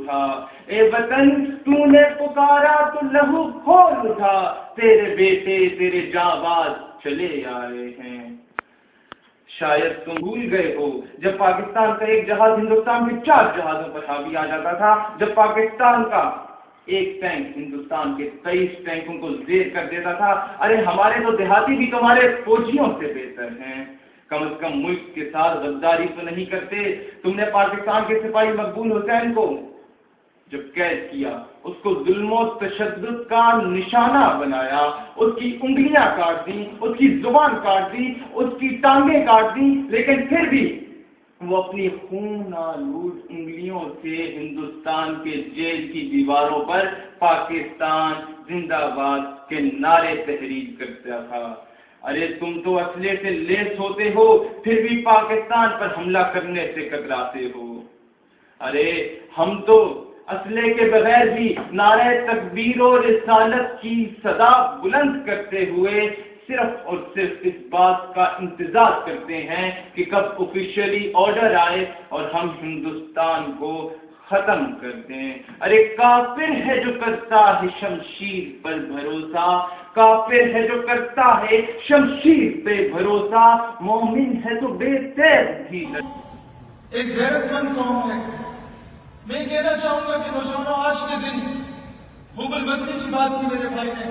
اٹھا، اے وطن تو نے پکارا تو لہو کھول اٹھا، تیرے بیٹے تیرے جانباز چلے آ رہے ہیں۔ شاید تم بھول گئے ہو جب پاکستان کا ایک جہاز ہندوستان کے 4 جہازوں پر حاوی آ جاتا تھا، جب پاکستان کا ایک ٹینک ہندوستان کے 23 ٹینکوں کو زیر کر دیتا تھا۔ ارے ہمارے تو دیہاتی بھی تمہارے فوجیوں سے بہتر ہیں، کم از کم ملک کے ساتھ غداری تو نہیں کرتے۔ تم نے پاکستان کے سپاہی مقبول حسین کو جب قید کیا، اس کو ظلم و تشدد کا نشانہ بنایا، اس کی انگلیاں کاٹ دیں، اس کی زبان کاٹ دی، اس کی ٹانگیں کاٹ دی، لیکن پھر بھی وہ اپنی خون آلود انگلیوں سے ہندوستان کے جیل کی دیواروں پر پاکستان زندہ باد کے نعرے تحریر کرتا تھا۔ ارے تم تو اسلحے سے لیس ہوتے ہو، پھر بھی پاکستان پر حملہ کرنے سے کتراتے ہو۔ ارے ہم تو اسلحے کے بغیر بھی نعرہ تکبیر و رسالت کی صدا بلند کرتے ہوئے صرف اور صرف اس بات کا انتظار کرتے ہیں کہ کب آفیشیلی آرڈر آئے اور ہم ہندوستان کو ختم کر دیں۔ ارے کافر ہے جو کرتا ہے شمشیر پر بھروسہ، کافر ہے جو کرتا ہے شمشیر پہ بھروسہ، مومن ہے تو بے تیز بھی ایک غیرت مند قوم ہے۔ میں کہنا چاہوں گا کہ نوجوانوں، آج کے دن حب الوطنی کی بات کی میرے بھائی نے،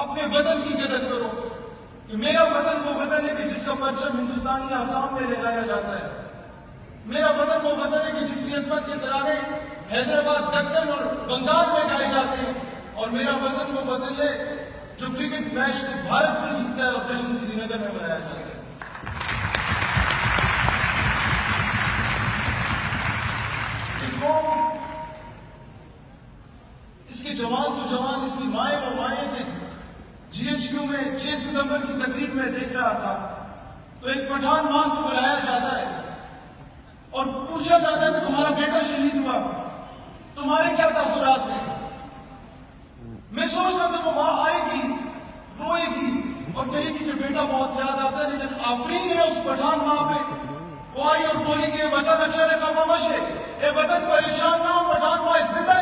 اپنے وطن کی قدر کرو کہ میرا وطن وہ وطن ہے کہ جس کا پرچم ہندوستانی آسام میں لہرایا جاتا ہے۔ میرا وطن وہ وطن ہے کہ جس کی عظمت کے ترانے حیدرآباد، دکن اور بنگال میں گائے جاتے ہیں، اور میرا وطن وہ وطن ہے جو کرکٹ میچ بھارت سے جیتتا ہے اور جشن سری نگر میں منایا جاتا ہے۔ اس کے جوان تو جوان، اس کی مائیں و مائیں تھے۔ جی ایچ کیو میں 6 ستمبر کی تقریب میں دیکھ رہا تھا تو ایک پٹھان ماں کو بلایا جاتا ہے اور پوچھا جاتا ہے کہ تمہارا بیٹا شہید ہوا، تمہارے کیا تاثرات ہیں؟ میں سوچ رہا تھا وہ ماں آئے گی، روئے گی اور کہے گی کہ بیٹا بہت یاد آتا ہے، لیکن آفرین ہے اس پٹھان ماں پہ، وہ آئی اور بولی کہ وطن اچھا خاموش ہے، اے وطن پریشان نہ ہو، پٹھان ماں زندہ